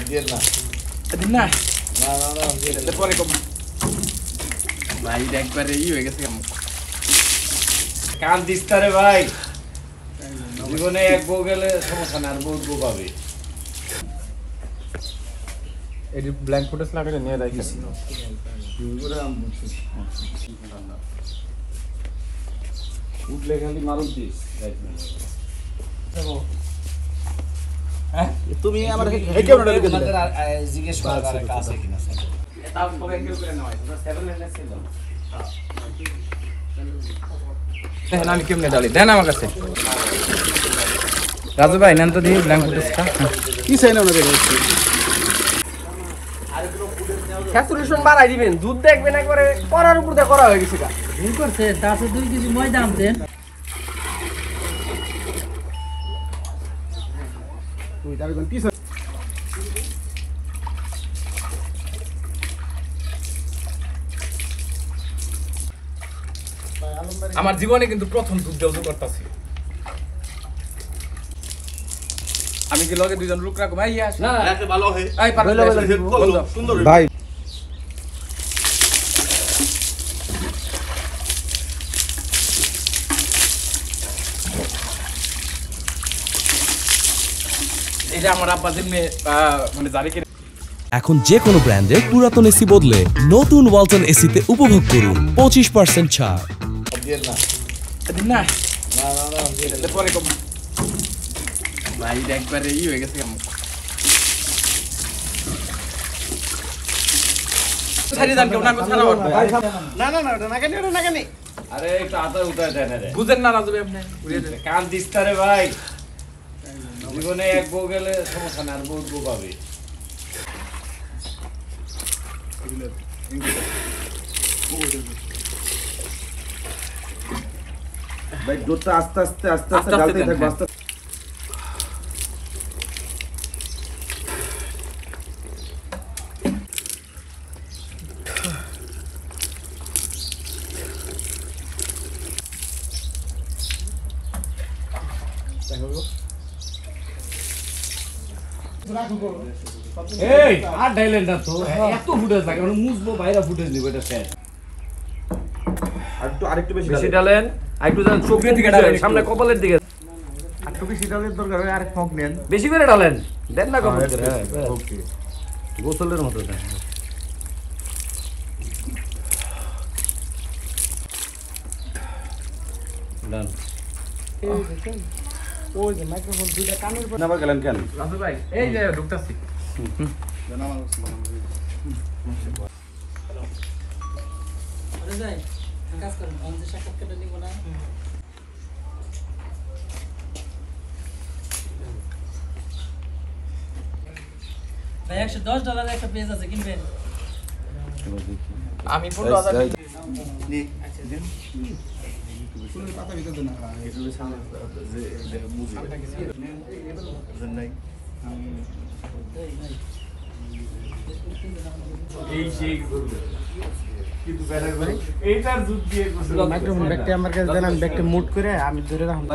দিয়ে না দিন না না না না এটা পরে কম ভাই একবারে হয়ে গেছে কান দিস্তারে ভাই জীবনে এক বউ গেলে সমস্যা না আর বহুত বউ পাবে এডি ব্ল্যাঙ্ক ফুটেজ লাগালে নিয়ে রাখিস উঠলে খালি মারুন দিস তুমি আমার হেকেও না লিখে দিলে জিজ্ঞেস করার কাজ আছে কিনা তারপরে কেউ করে নেওয়া 7 মিনিট ছিল দেখেন আমি কেমনে ডালি দেন আমার কাছে রাজু ভাই নেন তো দিয়ে ব্ল্যাঙ্ক ফুটেজটা কি চাই না ওনাদের স্যাচুরেশন বাড়াই দিবেন দুধ দেখবেন একবারে করার উপর দিয়ে করা হয়ে গেছে গা ভুল করছে তাতে 2 কেজি ময়দা আনতেন তুই তার কোন কি আমার জীবনে কিন্তু প্রথম দুধ দেওয়া করতেছি আমি কি লগে দুইজন লোক রাখো ভাই ইয়াস না এত ভালো হয় এই পারবে সুন্দর ভাই এটা আমার আব্বা যেমনি মানে জারি করে এখন যে কোনো ব্র্যান্ডের পুরাতন এসি বদলে নতুন ওয়ালটন এসিতে উপভোগ করুন 25% ছাড় দিয়ে না দিন না না না না এটা পরে কম ভাই একবারে হয়ে গেছে ছাড়ি দেন কেউ না গো ছাড়া না না না না কেন না কেন আরে একটু আতা উঠায় দেন রে বুঝেন না রাজু ভাই আপনি উড়িয়ে দেন কান দিস্তারে ভাই জীবনে এক বউ গেলে সমস্যা না আর বহুত বউ পাবে ভাই দুধটা আস্তে আস্তে আস্তে আস্তে আস্তে ঢালতে দেন, থাকবে হ্যাঁ। আস্তে এই আর ডাইলেন না তো এত ফুটেজ লাগে মানে মুছবো বাইরে ফুটেজ নিব এটা শেষ আরেকটু বেশি বেশি ডালেন আরেকটু ডালেন চোখের দিকে ডালেন সামনে কপালের দিকে আরেকটু বেশি ডালের দরকার হয় আরেক ফক নেন বেশি করে ডালেন দেন না কপাল করে ওকে গোসলের মতো দেন ডান না আবার গেলেন কেন রাজু ভাই এই যে ঢুকতাছি যাই কাজ করুন আমাদের সাক্ষাৎকারটা নিব না ভাই $110 একটা পেজ আছে কিনবেন আমি 15000 পাতা ভিতর দেন এই সেই করবে কিন্তু বেড়ার ভাই এইটার দুধ দিয়ে গোসল মাইক্রোফোন ব্যাগটা আমার কাছে দেন আমি ব্যাগটা মুট করে আমি ধরে রাখুন